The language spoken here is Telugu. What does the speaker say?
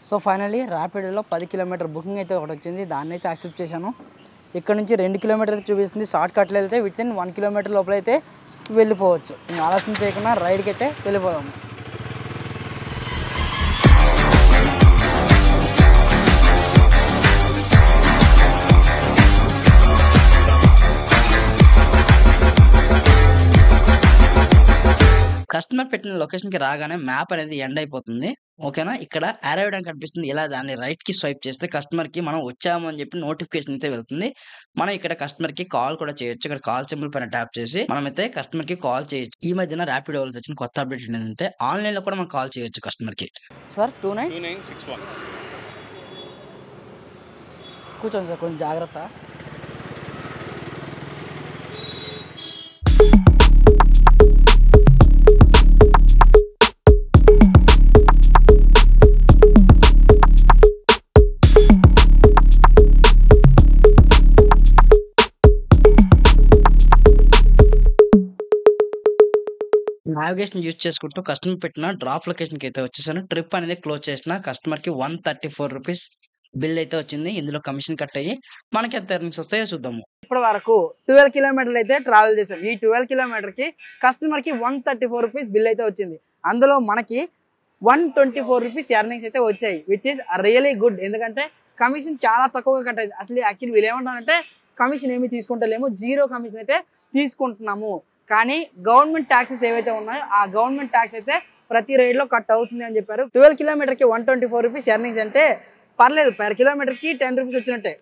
సో ఫైనల్లీ ర్యాపిడోలో 10 కిలోమీటర్ బుకింగ్ అయితే ఒకటి వచ్చింది. దాన్ని అయితే యాక్సెప్ట్ చేశాను. ఇక్కడ నుంచి 2 కిలోమీటర్లు చూపిస్తుంది. షార్ట్ కట్లు వెళ్తే విత్ ఇన్ 1 కిలోమీటర్ లోపల అయితే వెళ్ళిపోవచ్చు. ఇంకా ఆలోచన చేయకుండా రైడ్కి అయితే వెళ్ళిపోదాము. కస్టమర్ పెట్టిన లొకేషన్కి రాగానే మ్యాప్ అనేది ఎండ్ అయిపోతుంది. ఓకేనా, ఇక్కడ అరైవ్డ్ అని కనిపిస్తుంది. ఇలా దాన్ని రైట్కి స్వైప్ చేస్తే కస్టమర్కి మనం వచ్చాము అని చెప్పి నోటిఫికేషన్ అయితే వెళ్తుంది. మనం ఇక్కడ కస్టమర్కి కాల్ కూడా చేయొచ్చు. ఇక్కడ కాల్ సింబల్ పైన ట్యాప్ చేసి మనమైతే కస్టమర్కి కాల్ చేయొచ్చు. ఈ మధ్యన ర్యాపిడో వాళ్ళు తెచ్చిన కొత్త అప్డేట్ ఏంటంటే ఆన్లైన్లో కూడా మనం కాల్ చేయొచ్చు కస్టమర్కి. సార్ 2961 కూర్చోండి సార్, కొంచెం జాగ్రత్త. నావిగేషన్ యూజ్ చేసుకుంటూ కస్టమర్ పెట్టిన డ్రాప్ లొకేషన్కి అయితే వచ్చేసాను. ట్రిప్ అనేది క్లోజ్ చేసిన కస్టమర్కి 134 రూపీస్ బిల్ అయితే వచ్చింది. ఇందులో కమిషన్ కట్ అయ్యి మనకి ఎంత ఎర్నింగ్స్ వస్తాయో చూద్దాము. ఇప్పటి వరకు 12 కిలోమీటర్లు అయితే ట్రావెల్ చేసాం. ఈ 12 కిలోమీటర్కి కస్టమర్కి 134 రూపీస్ బిల్ అయితే వచ్చింది. అందులో మనకి 124 రూపీస్ ఎర్నింగ్స్ అయితే వచ్చాయి, విచ్ ఈస్ రియలీ గుడ్. ఎందుకంటే కమిషన్ చాలా తక్కువగా కట్ అయింది. అసలు యాక్చువల్లీ వీళ్ళు ఏమంటారంటే కమిషన్ ఏమి తీసుకుంటలేము, 0 కమిషన్ అయితే తీసుకుంటున్నాము. కానీ గవర్నమెంట్ ట్యాక్సెస్ ఏవైతే ఉన్నాయో ఆ గవర్నమెంట్ ట్యాక్స్ అయితే ప్రతి రైడ్లో కట్ అవుతుంది అని చెప్పారు. 12 కిలోమీటర్కి 124 రూపీస్ ఎర్నింగ్స్ అంటే పర్లేదు, పర్ కిలోమీటర్కి 10 రూపీస్ వచ్చినట్టే.